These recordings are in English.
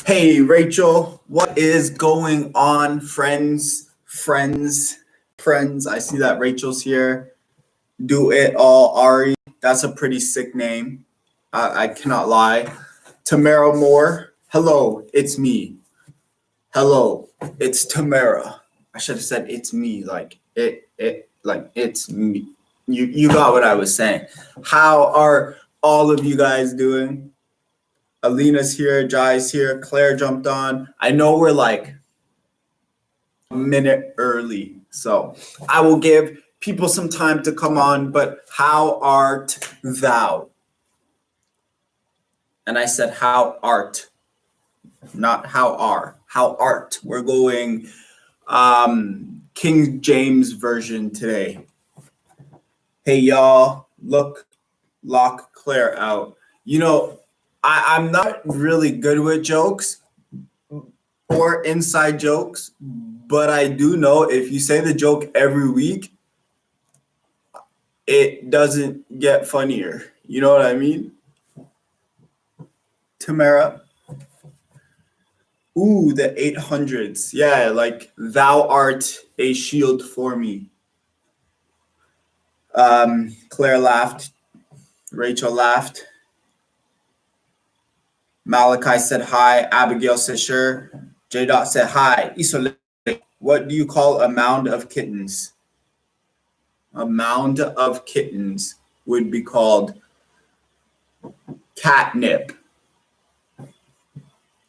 Hey, Rachel, what is going on, friends? I see that Rachel's here. Do it all, Ari. That's a pretty sick name. I cannot lie. Tamara Moore. Hello, it's me. Hello, it's Tamara. I should have said it's me. Like it's me. You got what I was saying. How are all of you guys doing? Alina's here, Jai's here, Claire jumped on. I know we're like a minute early, so I will give people some time to come on, but how art thou? And I said, how art, not how are, how art. We're going King James Version today. Hey, y'all, lock Claire out. You know, I'm not really good with jokes or inside jokes, but I do know if you say the joke every week, it doesn't get funnier. You know what I mean? Tamara. Ooh, the 800s. Yeah, like thou art a shield for me. Claire laughed. Rachel laughed. Malachi said hi. Abigail said sure. J. Dot said hi. Isole, what do you call a mound of kittens? A mound of kittens would be called catnip.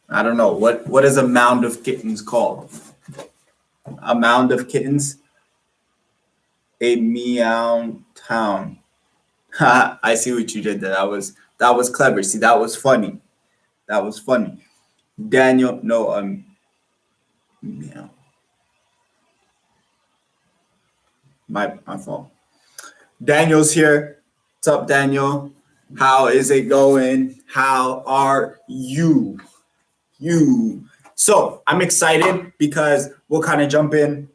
I don't know. What is a mound of kittens called? A mound of kittens? A meow town. I see what you did there. That was clever. See, that was funny. That was funny. Daniel, no, meow. My fault. Daniel's here. What's up, Daniel? How is it going? How are you? So I'm excited because we'll kind of jump in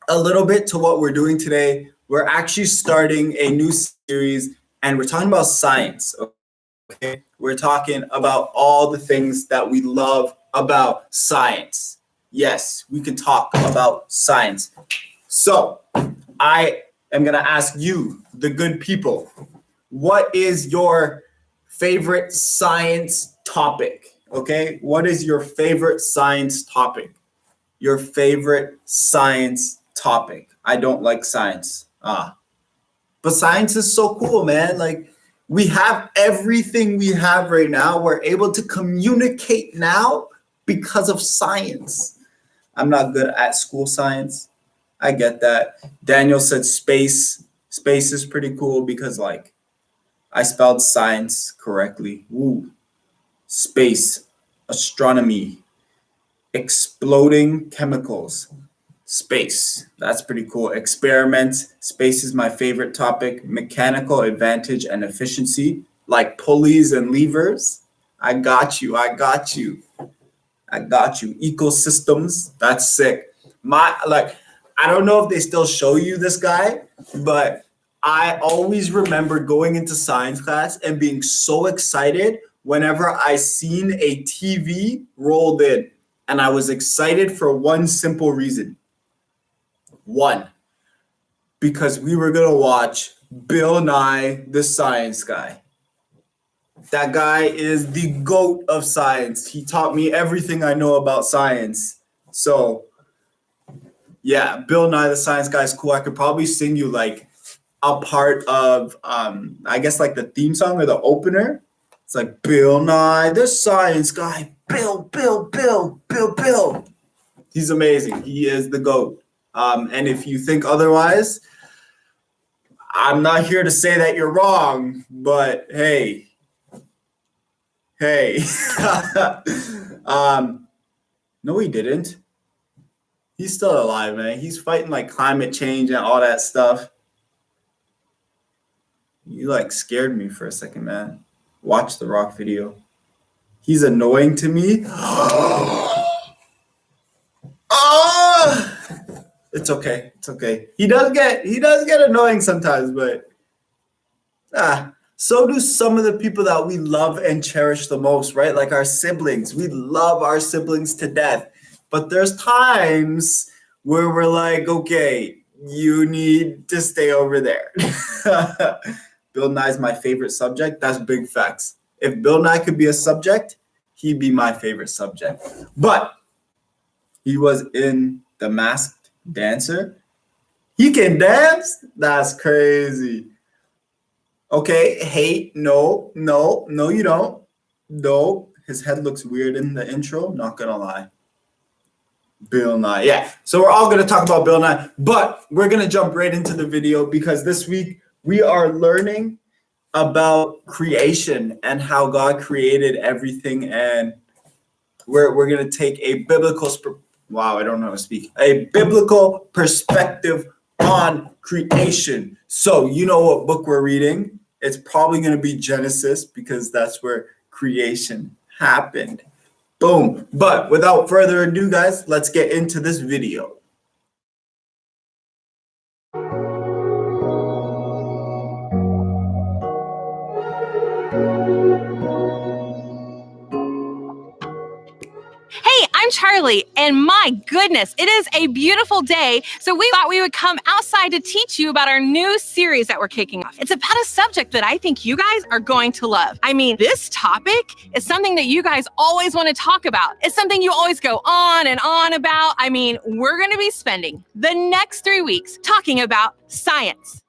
a little bit to what we're doing today. We're actually starting a new series and we're talking about science. Okay, we're talking about all the things that we love about science. Yes, we can talk about science. So I am going to ask you, the good people, what is your favorite science topic? Okay, what is your favorite science topic? Your favorite science topic. I don't like science. But science is so cool, man. Like, we have everything we have right now. We're able to communicate now because of science. I'm not good at school science. I get that. Daniel said space. Space is pretty cool because, like, I spelled science correctly. Woo. Space, astronomy, exploding chemicals, space. That's pretty cool. Experiments. Space is my favorite topic. Mechanical advantage and efficiency, like pulleys and levers. I got you. Ecosystems. That's sick. I don't know if they still show you this guy, but I always remember going into science class and being so excited whenever I seen a TV rolled in. And I was excited for one simple reason. One, because we were going to watch Bill Nye, the Science Guy. That guy is the GOAT of science. He taught me everything I know about science. So, yeah, Bill Nye, the Science Guy is cool. I could probably sing you like a part of, I guess, like the theme song or the opener. It's like, Bill Nye, the Science Guy. Bill. He's amazing. He is the GOAT. And if you think otherwise, I'm not here to say that you're wrong, but hey. No, he didn't. He's still alive, man. He's fighting like climate change and all that stuff. You like scared me for a second, man. Watch the Rock video. He's annoying to me. Oh! It's okay. He does get annoying sometimes, but So do some of the people that we love and cherish the most, right? Like our siblings. We love our siblings to death. But there's times where we're like, okay, you need to stay over there. Bill Nye's my favorite subject. That's big facts. If Bill Nye could be a subject, he'd be my favorite subject. But he was in The Masked Dancer. He can dance? That's crazy. Okay, hate, no, you don't. No, his head looks weird in the intro, not gonna lie. Bill Nye, yeah. So we're all gonna talk about Bill Nye, but we're gonna jump right into the video because this week we are learning about creation and how God created everything, and we're gonna take a biblical a biblical perspective on creation. So you know what book we're reading? It's probably going to be Genesis because that's where creation happened. Boom. But without further ado, guys, let's get into this video. I'm Charlie, and my goodness, it is a beautiful day, so we thought we would come outside to teach you about our new series that we're kicking off. It's about a subject that I think you guys are going to love. I mean, this topic is something that you guys always want to talk about. It's something you always go on and on about. I mean, we're going to be spending the next 3 weeks talking about science.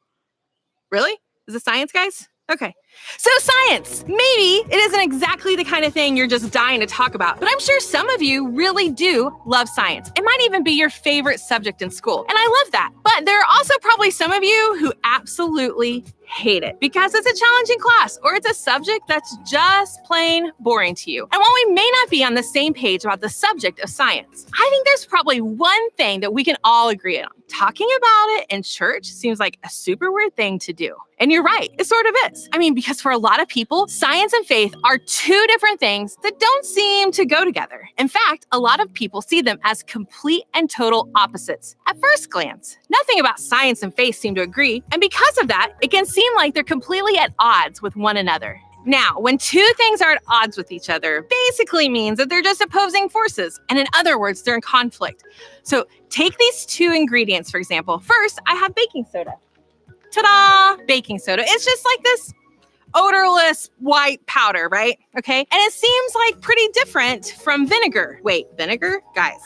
Really? Is it science, guys? Okay. So science, maybe it isn't exactly the kind of thing you're just dying to talk about, but I'm sure some of you really do love science. It might even be your favorite subject in school, and I love that. But there are also probably some of you who absolutely hate it because it's a challenging class or it's a subject that's just plain boring to you. And while we may not be on the same page about the subject of science, I think there's probably one thing that we can all agree on. Talking about it in church seems like a super weird thing to do. And you're right, it sort of is. I mean, because for a lot of people, science and faith are two different things that don't seem to go together. In fact, a lot of people see them as complete and total opposites at first glance. Nothing about science and faith seem to agree, and because of that, it can seem like they're completely at odds with one another. Now, when two things are at odds with each other, basically means that they're just opposing forces, and in other words, they're in conflict. So take these two ingredients, for example. First, I have baking soda. Ta-da! Baking soda. It's just like this odorless white powder, right? Okay. And it seems like pretty different from vinegar. Wait, vinegar? Guys,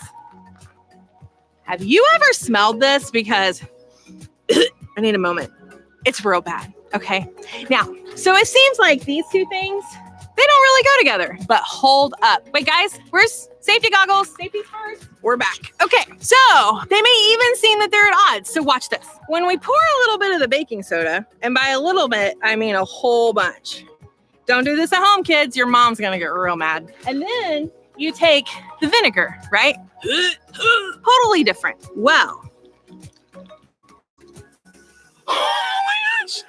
have you ever smelled this? Because I need a moment. It's real bad. Okay. Now, so it seems like these two things, they don't really go together, but hold up. Wait, guys, where's safety goggles? Safety first. We're back. Okay, so they may even seem that they're at odds. So watch this. When we pour a little bit of the baking soda, and by a little bit, I mean a whole bunch. Don't do this at home, kids. Your mom's gonna get real mad. And then you take the vinegar, right? Totally different. Well, oh my gosh.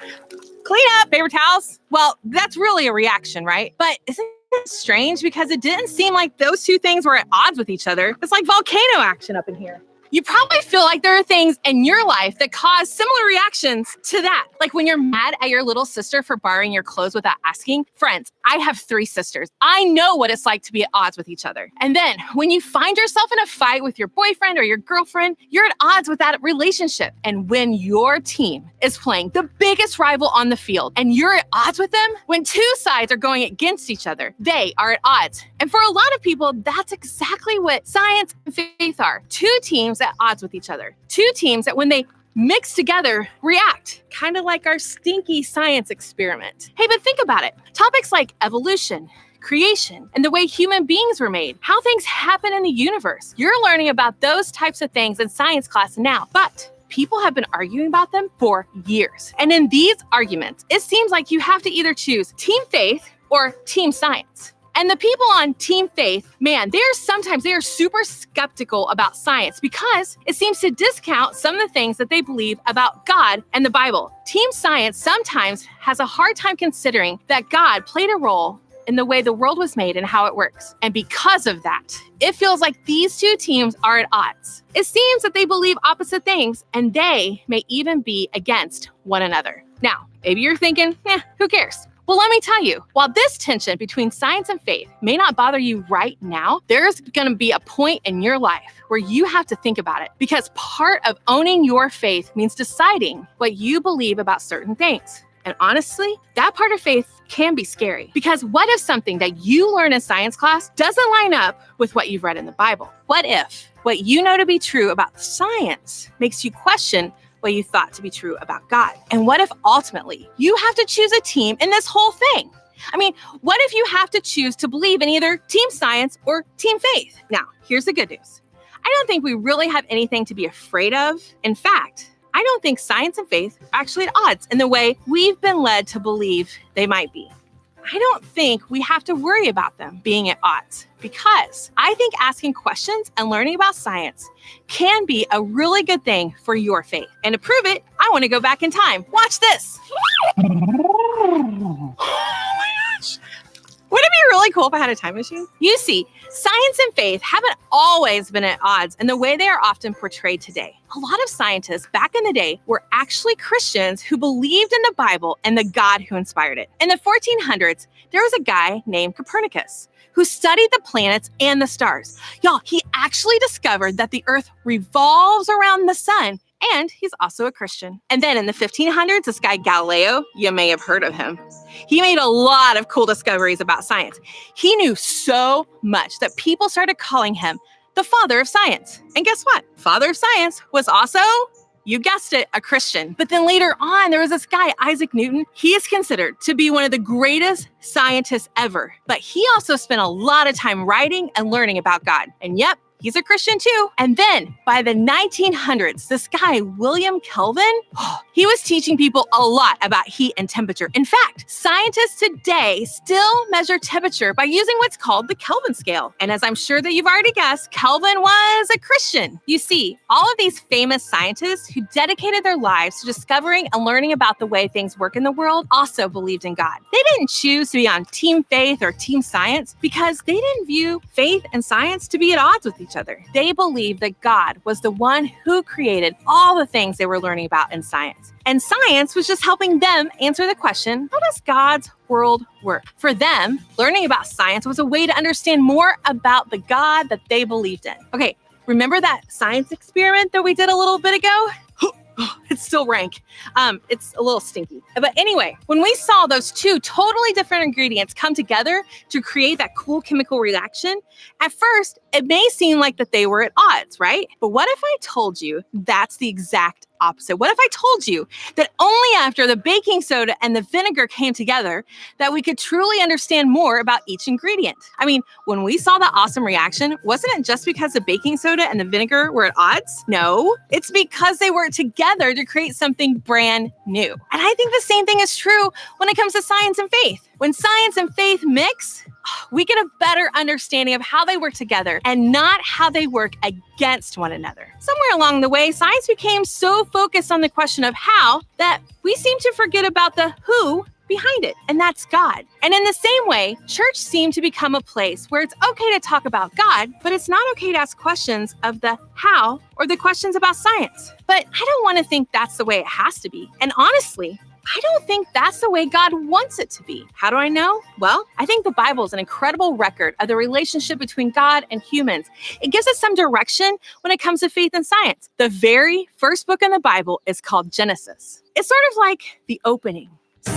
Clean up, paper towels. Well, that's really a reaction, right? But isn't it strange because it didn't seem like those two things were at odds with each other? It's like volcano action up in here. You probably feel like there are things in your life that cause similar reactions to that. Like when you're mad at your little sister for borrowing your clothes without asking. Friends, I have 3 sisters. I know what it's like to be at odds with each other. And then when you find yourself in a fight with your boyfriend or your girlfriend, you're at odds with that relationship. And when your team is playing the biggest rival on the field and you're at odds with them, when two sides are going against each other, they are at odds. And for a lot of people, that's exactly what science and faith are. Two teams at odds with each other. Two teams that when they mix together, react, kind of like our stinky science experiment. Hey, but think about it. Topics like evolution, creation, and the way human beings were made, how things happen in the universe. You're learning about those types of things in science class now, but people have been arguing about them for years. And in these arguments, it seems like you have to either choose team faith or team science. And the people on team faith, man, they are super skeptical about science because it seems to discount some of the things that they believe about God and the Bible. Team science sometimes has a hard time considering that God played a role in the way the world was made and how it works. And because of that, it feels like these two teams are at odds. It seems that they believe opposite things and they may even be against one another. Now, Maybe you're thinking, who cares? Well, let me tell you, while this tension between science and faith may not bother you right now, there's going to be a point in your life where you have to think about it, because part of owning your faith means deciding what you believe about certain things. And honestly, that part of faith can be scary, because what if something that you learn in science class doesn't line up with what you've read in the Bible? What if what you know to be true about science makes you question what you thought to be true about God? And what if ultimately you have to choose a team in this whole thing? I mean, what if you have to choose to believe in either team science or team faith? Now, here's the good news. I don't think we really have anything to be afraid of. In fact, I don't think science and faith are actually at odds in the way we've been led to believe they might be. I don't think we have to worry about them being at odds, because I think asking questions and learning about science can be a really good thing for your faith. And to prove it, I want to go back in time. Watch this. Oh my gosh. Wouldn't it be really cool if I had a time machine? You see, science and faith haven't always been at odds in the way they are often portrayed today. A lot of scientists back in the day were actually Christians who believed in the Bible and the God who inspired it. In the 1400s, there was a guy named Copernicus who studied the planets and the stars. Y'all, he actually discovered that the Earth revolves around the sun, and he's also a Christian. And then in the 1500s, this guy Galileo, you may have heard of him. He made a lot of cool discoveries about science. He knew so much that people started calling him the father of science. And guess what? Father of science was also, you guessed it, a Christian. But then later on, there was this guy, Isaac Newton. He is considered to be one of the greatest scientists ever. But he also spent a lot of time writing and learning about God. And yep, he's a Christian too. And then by the 1900s, this guy, William Kelvin, he was teaching people a lot about heat and temperature. In fact, scientists today still measure temperature by using what's called the Kelvin scale. And as I'm sure that you've already guessed, Kelvin was a Christian. You see, all of these famous scientists who dedicated their lives to discovering and learning about the way things work in the world also believed in God. They didn't choose to be on team faith or team science because they didn't view faith and science to be at odds with each other. They believed that God was the one who created all the things they were learning about in science. And science was just helping them answer the question, how does God's world work? For them, learning about science was a way to understand more about the God that they believed in. Okay, remember that science experiment that we did a little bit ago? It's still rank. It's a little stinky. But anyway, when we saw those two totally different ingredients come together to create that cool chemical reaction, at first, it may seem like that they were at odds, right? But what if I told you that's the exact opposite? What if I told you that only after the baking soda and the vinegar came together that we could truly understand more about each ingredient? I mean, when we saw the awesome reaction, wasn't it just because the baking soda and the vinegar were at odds? No, it's because they worked together to create something brand new. And I think the same thing is true when it comes to science and faith. When science and faith mix, we get a better understanding of how they work together and not how they work against one another. Somewhere along the way, science became so focused on the question of how that we seem to forget about the who behind it, and that's God. And in the same way, church seemed to become a place where it's okay to talk about God, but it's not okay to ask questions of the how or the questions about science. But I don't want to think that's the way it has to be. And honestly, I don't think that's the way God wants it to be. How do I know? Well, I think the Bible is an incredible record of the relationship between God and humans. It gives us some direction when it comes to faith and science. The very first book in the Bible is called Genesis. It's sort of like the opening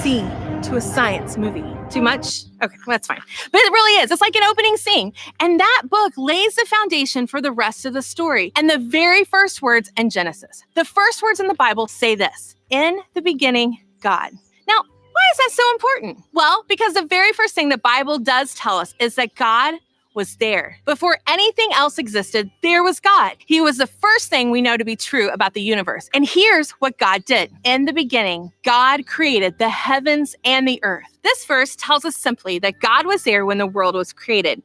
scene to a science movie. Too much? Okay, well, that's fine. But it really is. It's like an opening scene. And that book lays the foundation for the rest of the story. And the very first words in Genesis, the first words in the Bible say this: in the beginning, God. Now, why is that so important? Well, because the very first thing the Bible does tell us is that God was there. Before anything else existed, there was God. He was the first thing we know to be true about the universe. And here's what God did. In the beginning, God created the heavens and the earth. This verse tells us simply that God was there when the world was created.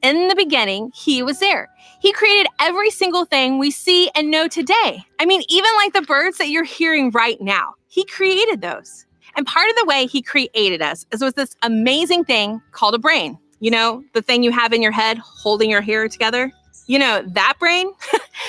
In the beginning, he was there. He created every single thing we see and know today. I mean, even like the birds that you're hearing right now, he created those. And part of the way he created us is with this amazing thing called a brain. You know, the thing you have in your head holding your hair together? You know, that brain,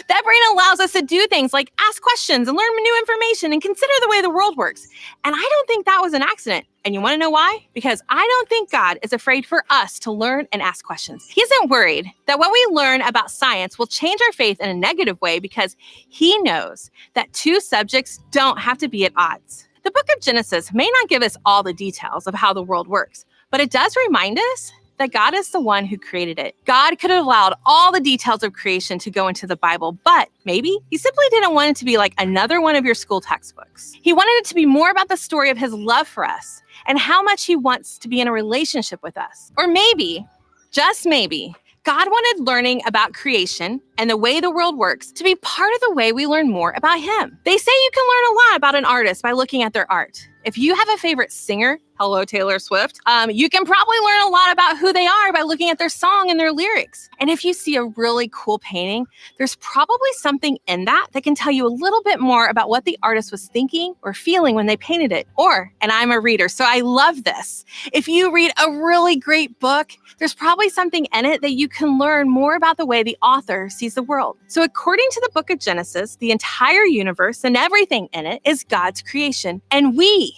that brain allows us to do things like ask questions and learn new information and consider the way the world works. And I don't think that was an accident. And you want to know why? Because I don't think God is afraid for us to learn and ask questions. He isn't worried that what we learn about science will change our faith in a negative way because he knows that two subjects don't have to be at odds. The book of Genesis may not give us all the details of how the world works, but it does remind us that God is the one who created it. God could have allowed all the details of creation to go into the Bible, but maybe he simply didn't want it to be like another one of your school textbooks. He wanted it to be more about the story of his love for us and how much he wants to be in a relationship with us. Or maybe, just maybe, God wanted learning about creation and the way the world works to be part of the way we learn more about him. They say you can learn a lot about an artist by looking at their art. If you have a favorite singer, hello, Taylor Swift, you can probably learn a lot about who they are by looking at their song and their lyrics. And if you see a really cool painting, there's probably something in that can tell you a little bit more about what the artist was thinking or feeling when they painted it. Or, and I'm a reader, so I love this. If you read a really great book, there's probably something in it that you can learn more about the way the author sees the world. So according to the book of Genesis, the entire universe and everything in it is God's creation. And we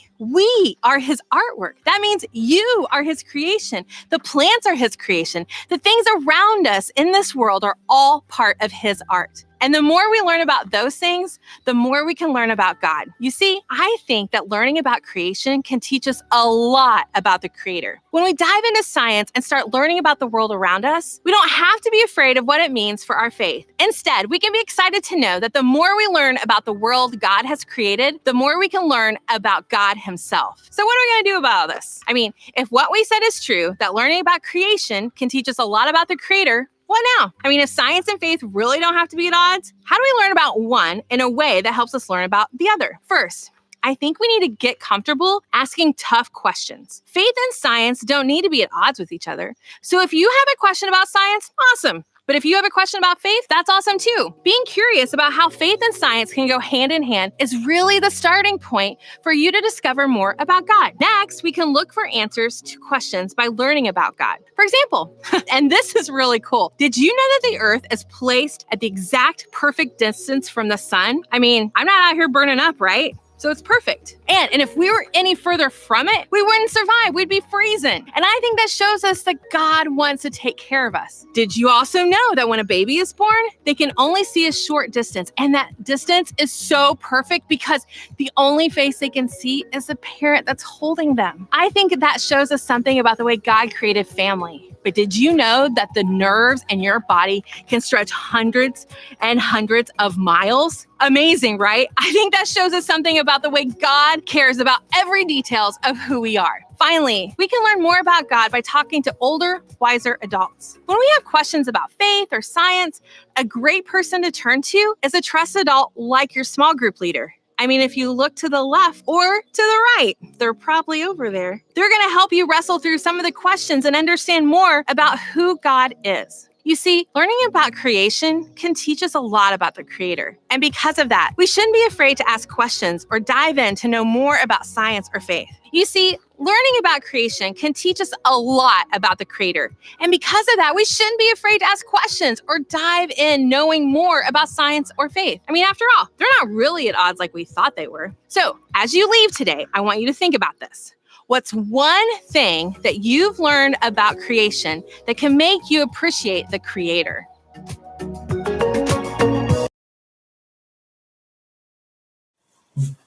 are his artwork. That means you are his creation. The plants are his creation. The things around us in this world are all part of his art. And the more we learn about those things, the more we can learn about God. You see, I think that learning about creation can teach us a lot about the Creator. When we dive into science and start learning about the world around us, we don't have to be afraid of what it means for our faith. Instead, we can be excited to know that the more we learn about the world God has created, the more we can learn about God himself. So what are we going to do about all this? I mean, if what we said is true, that learning about creation can teach us a lot about the Creator, what now? I mean, if science and faith really don't have to be at odds, how do we learn about one in a way that helps us learn about the other? First, I think we need to get comfortable asking tough questions. Faith and science don't need to be at odds with each other. So if you have a question about science, awesome. But if you have a question about faith, that's awesome too. Being curious about how faith and science can go hand in hand is really the starting point for you to discover more about God. Next, we can look for answers to questions by learning about God. For example, and this is really cool, did you know that the earth is placed at the exact perfect distance from the sun? I mean, I'm not out here burning up, right? So it's perfect. And if we were any further from it, we wouldn't survive. We'd be freezing. And I think that shows us that God wants to take care of us. Did you also know that when a baby is born, they can only see a short distance? And that distance is so perfect because the only face they can see is the parent that's holding them. I think that shows us something about the way God created family. But did you know that the nerves in your body can stretch hundreds and hundreds of miles? Amazing, right? I think that shows us something about the way God cares about every details of who we are. Finally, we can learn more about God by talking to older, wiser adults. When we have questions about faith or science, a great person to turn to is a trusted adult like your small group leader. I mean, if you look to the left or to the right, they're probably over there. They're going to help you wrestle through some of the questions and understand more about who God is. You see, learning about creation can teach us a lot about the Creator. And because of that, we shouldn't be afraid to ask questions or dive in to know more about science or faith. You see, learning about creation can teach us a lot about the Creator. And because of that, we shouldn't be afraid to ask questions or dive in knowing more about science or faith. I mean, after all, they're not really at odds like we thought they were. So as you leave today, I want you to think about this. What's one thing that you've learned about creation that can make you appreciate the Creator?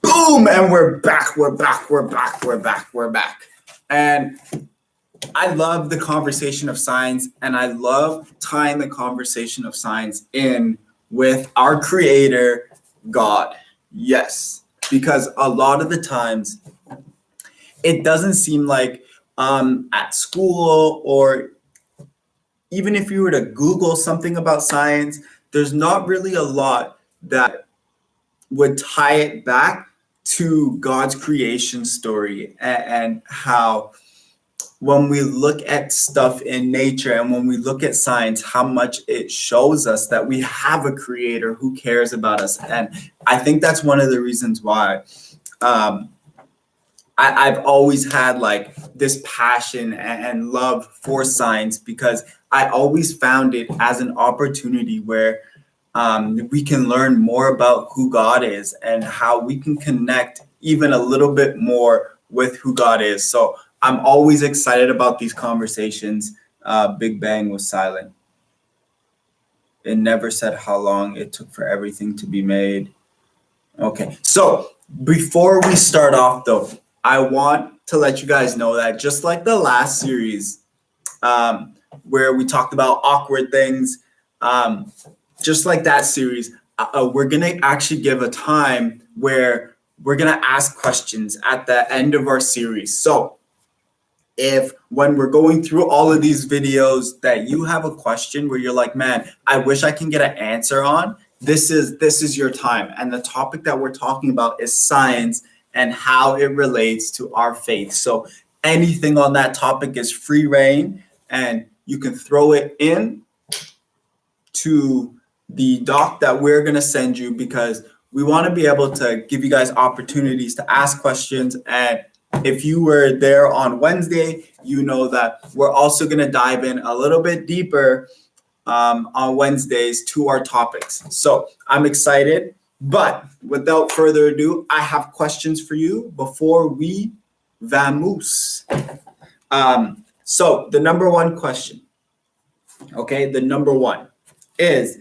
Boom! And we're back. And I love the conversation of science, and I love tying the conversation of science in with our Creator, God. Yes, because a lot of the times, it doesn't seem like at school or even if you were to Google something about science, there's not really a lot that would tie it back to God's creation story and how when we look at stuff in nature and when we look at science, how much it shows us that we have a Creator who cares about us. And I think that's one of the reasons why I've always had like this passion and love for science, because I always found it as an opportunity where we can learn more about who God is and how we can connect even a little bit more with who God is. So I'm always excited about these conversations. Big Bang was silent. It never said how long it took for everything to be made. Okay, so before we start off though, I want to let you guys know that just like the last series, where we talked about awkward things, just like that series, we're gonna actually give a time where we're gonna ask questions at the end of our series. So if when we're going through all of these videos that you have a question where you're like, man, I wish I can get an answer on, this is your time. And the topic that we're talking about is science and how it relates to our faith. So anything on that topic is free reign, and you can throw it in to the doc that we're going to send you, because we want to be able to give you guys opportunities to ask questions. And if you were there on Wednesday, you know that we're also going to dive in a little bit deeper on Wednesdays to our topics. So I'm excited, but without further ado, I have questions for you before we vamos. So the number one question, okay, the number one is,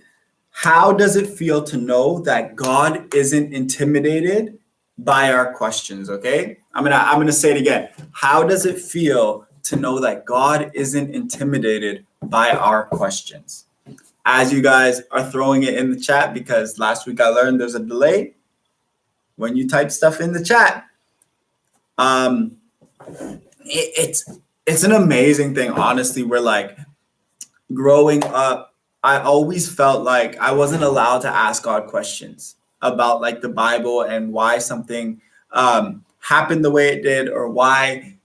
how does it feel to know that God isn't intimidated by our questions? Okay, I'm gonna say it again. How does it feel to know that God isn't intimidated by our questions? As you guys are throwing it in the chat, because last week I learned there's a delay when you type stuff in the chat. It's an amazing thing, honestly. We're like, growing up, I always felt like I wasn't allowed to ask God questions about like the Bible and why something happened the way it did, or why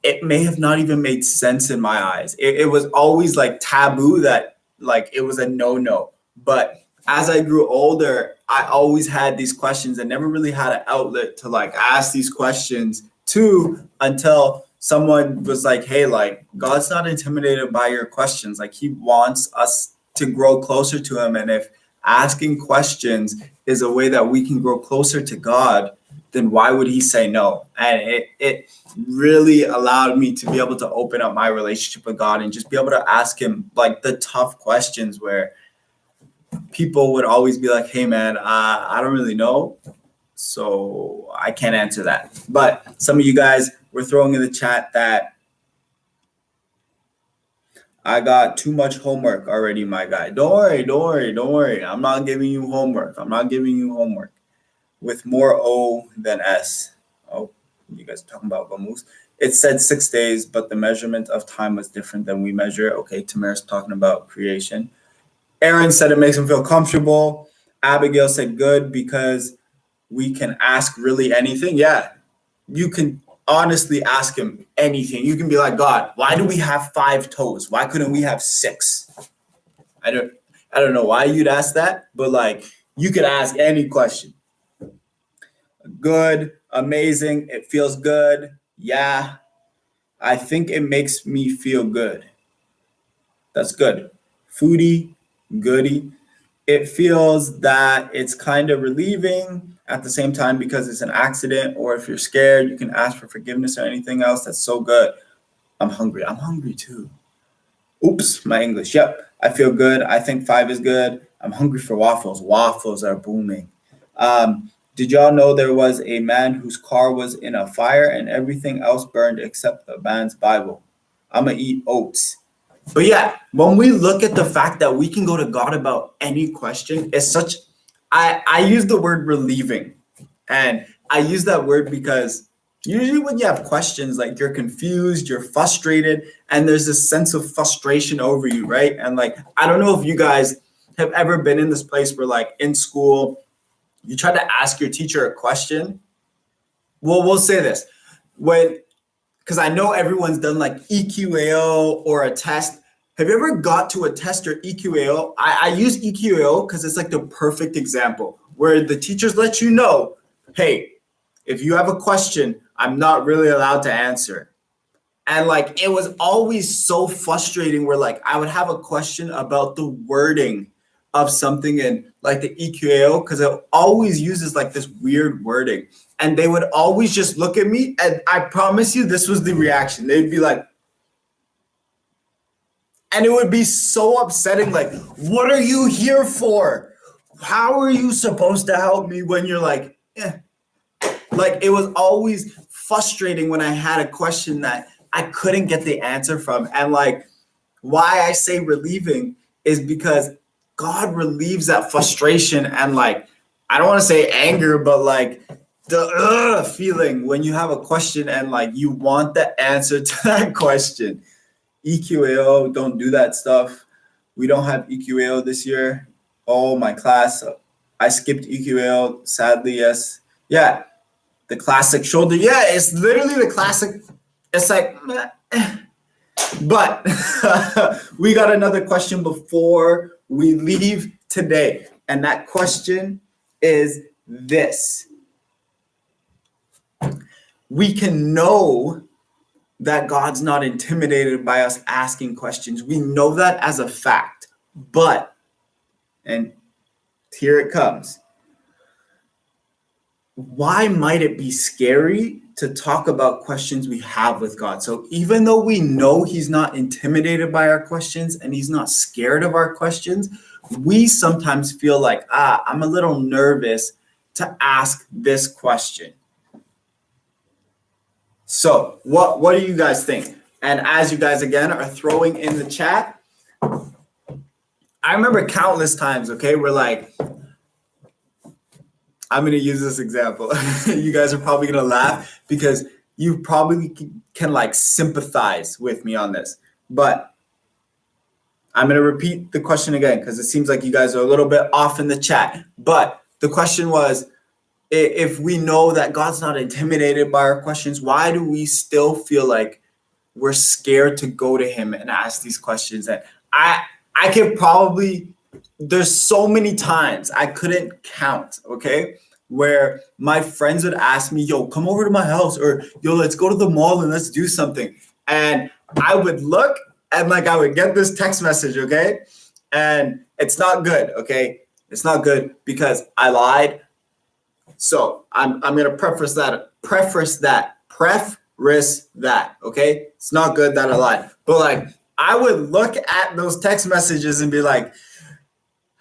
it may have not even made sense in my eyes. It was always like taboo, that like it was a no. But as I grew older, I always had these questions and never really had an outlet to like ask these questions to, until someone was like, hey, like God's not intimidated by your questions. Like he wants us to grow closer to him. And if asking questions is a way that we can grow closer to God, then why would he say no? And it really allowed me to be able to open up my relationship with God and just be able to ask him like the tough questions where people would always be like, hey man, I don't really know, so I can't answer that. But some of you guys were throwing in the chat that I got too much homework already, my guy. Don't worry. I'm not giving you homework. With more O than S. Oh, you guys are talking about vamos. It said 6 days, but the measurement of time was different than we measure. Okay, Tamara's talking about creation. Aaron said it makes him feel comfortable. Abigail said good, because we can ask really anything. Yeah, you can honestly ask him anything. You can be like, God, why do we have 5 toes? Why couldn't we have 6? I don't know why you'd ask that, but like you could ask any question. Good, amazing, it feels good. Yeah, I think it makes me feel good. That's good. Foodie, goody. It feels that it's kind of relieving at the same time, because it's an accident, or if you're scared, you can ask for forgiveness or anything else. That's so good. I'm hungry too. Oops, my English. Yep, I feel good. I think 5 is good. I'm hungry for waffles. Waffles are booming. Did y'all know there was a man whose car was in a fire and everything else burned except the man's Bible? I'm gonna eat oats. But yeah, when we look at the fact that we can go to God about any question, it's such, I use the word relieving. And I use that word because usually when you have questions, like you're confused, you're frustrated, and there's this sense of frustration over you, right? And like, I don't know if you guys have ever been in this place where like in school, you try to ask your teacher a question. Well, we'll say this, because I know everyone's done like EQAO or a test. Have you ever got to a test or EQAO? I use EQAO because it's like the perfect example where the teachers let you know, hey, if you have a question, I'm not really allowed to answer. And like, it was always so frustrating where like I would have a question about the wording of something in like the EQAO, because it always uses like this weird wording. And they would always just look at me, and I promise you this was the reaction. They'd be like, and it would be so upsetting, like, what are you here for? How are you supposed to help me when you're like, eh. Like, it was always frustrating when I had a question that I couldn't get the answer from. And like, why I say relieving is because God relieves that frustration and like, I don't want to say anger, but like the feeling when you have a question and like you want the answer to that question. EQAO, don't do that stuff. We don't have EQAO this year. Oh, my class, I skipped EQAO, sadly, yes. Yeah, the classic shoulder. Yeah, it's literally the classic. It's like, but we got another question before we leave today. And that question is this. We can know that God's not intimidated by us asking questions. We know that as a fact, but, and here it comes. Why might it be scary to talk about questions we have with God? So even though we know he's not intimidated by our questions and he's not scared of our questions, we sometimes feel like, I'm a little nervous to ask this question. So what do you guys think? And as you guys again are throwing in the chat, I remember countless times, okay, we're like, I'm going to use this example. You guys are probably going to laugh because you probably can like sympathize with me on this. But I'm going to repeat the question again because it seems like you guys are a little bit off in the chat. But the question was, if we know that God's not intimidated by our questions, why do we still feel like we're scared to go to him and ask these questions? And I could probably, there's so many times I couldn't count, okay, where my friends would ask me, yo, come over to my house, or yo, let's go to the mall and let's do something. And I would look and like I would get this text message, okay? And it's not good, okay? It's not good because I lied. So I'm gonna preface that, okay? It's not good that I lied. But like I would look at those text messages and be like,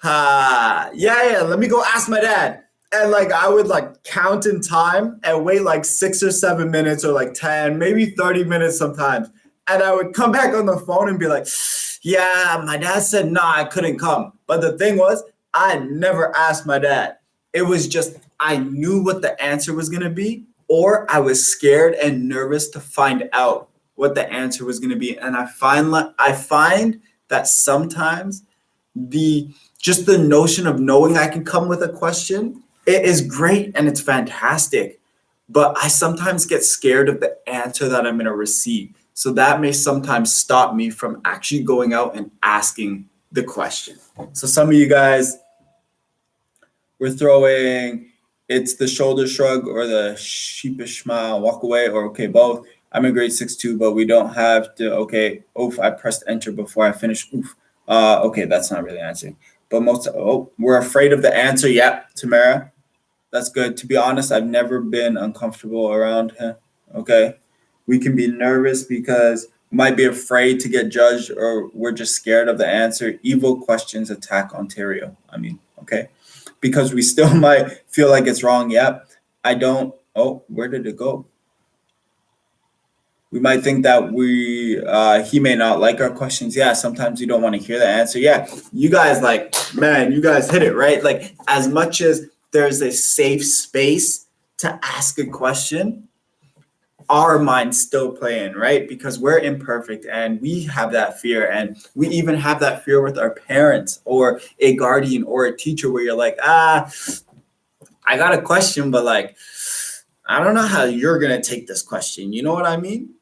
yeah, let me go ask my dad. And like I would like count in time and wait like 6 or 7 minutes or like 10, maybe 30 minutes sometimes. And I would come back on the phone and be like, yeah, my dad said, nah, I couldn't come. But the thing was, I never asked my dad. It was just, I knew what the answer was going to be, or I was scared and nervous to find out what the answer was going to be. And I find that sometimes just the notion of knowing I can come with a question, it is great and it's fantastic. But I sometimes get scared of the answer that I'm going to receive. So that may sometimes stop me from actually going out and asking the question. So some of you guys, we're throwing, it's the shoulder shrug or the sheepish smile, walk away, or okay, both. I'm in grade 6 too, but we don't have to, okay, oof, I pressed enter before I finished, oof. Okay, that's not really answering. But we're afraid of the answer. Yep, Tamara, that's good. To be honest, I've never been uncomfortable around him, okay? We can be nervous because we might be afraid to get judged or we're just scared of the answer. Evil questions attack Ontario, okay? Because we still might feel like it's wrong. Yep, I don't. Oh, where did it go? We might think that he may not like our questions. Yeah, sometimes you don't want to hear the answer. Yeah, you guys you guys hit it, right? Like as much as there's a safe space to ask a question, our mind's still playing, right? Because we're imperfect and we have that fear. And we even have that fear with our parents or a guardian or a teacher where you're like, I got a question, but like, I don't know how you're going to take this question. You know what I mean?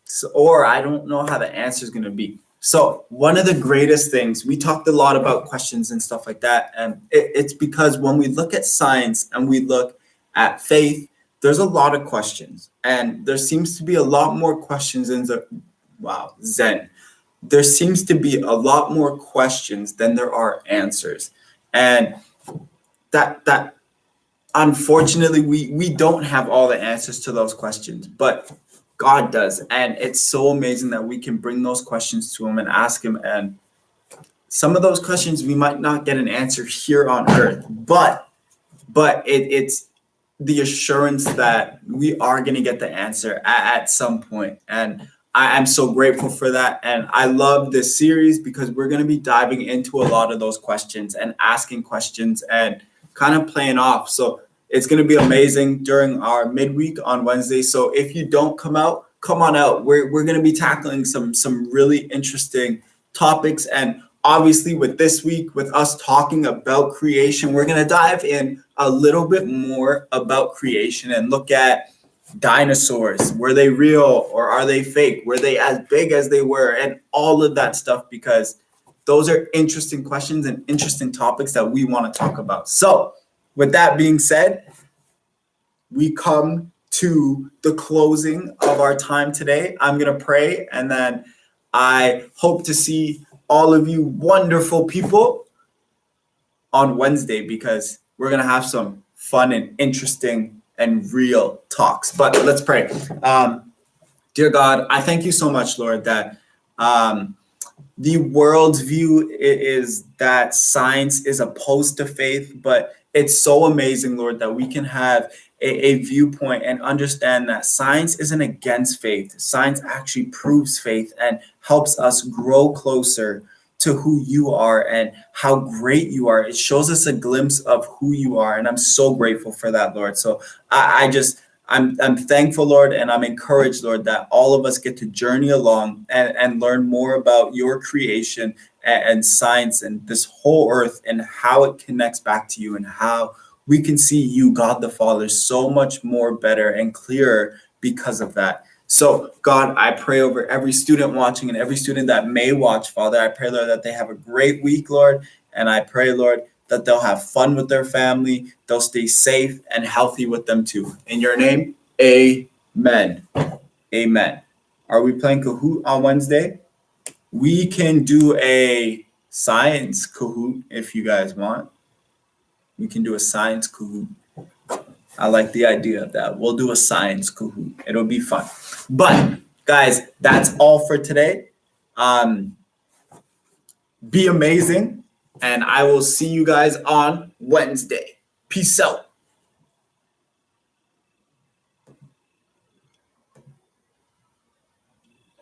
So, or I don't know how the answer is going to be. So one of the greatest things, we talked a lot about questions and stuff like that. And it's because when we look at science and we look at faith, there's a lot of questions, and there seems to be a lot more questions in Zen. There seems to be a lot more questions than there are answers. And that unfortunately we don't have all the answers to those questions, but God does. And it's so amazing that we can bring those questions to him and ask him. And some of those questions we might not get an answer here on earth, but it's the assurance that we are going to get the answer at some point. And I'm so grateful for that. And I love this series because we're going to be diving into a lot of those questions and asking questions and kind of playing off. So it's going to be amazing during our midweek on Wednesday. So if you don't come on out. We're going to be tackling some really interesting topics. And obviously with this week, with us talking about creation, we're going to dive in a little bit more about creation and look at dinosaurs. Were they real or are they fake? Were they as big as they were? And all of that stuff, because those are interesting questions and interesting topics that we want to talk about. So with that being said, we come to the closing of our time today. I'm going to pray, and then I hope to see all of you wonderful people on Wednesday, because we're going to have some fun and interesting and real talks. But let's pray. Dear God, I thank you so much, Lord, that the world's view is that science is opposed to faith, but it's so amazing, Lord, that we can have a viewpoint and understand that science isn't against faith. Science actually proves faith and helps us grow closer to who you are and how great you are. It shows us a glimpse of who you are. And I'm so grateful for that, Lord. So I'm thankful, Lord, and I'm encouraged, Lord, that all of us get to journey along and learn more about your creation and science and this whole earth and how it connects back to you and how we can see you, God the Father, so much more better and clearer because of that. So, God, I pray over every student watching and every student that may watch, Father. I pray, Lord, that they have a great week, Lord. And I pray, Lord, that they'll have fun with their family. They'll stay safe and healthy with them too. In your name, amen. Amen. Are we playing Kahoot on Wednesday? We can do a science Kahoot if you guys want. We can do a science Kahoot. I like the idea of that. We'll do a science Kahoot. It'll be fun. But guys, that's all for today. Be amazing. And I will see you guys on Wednesday. Peace out.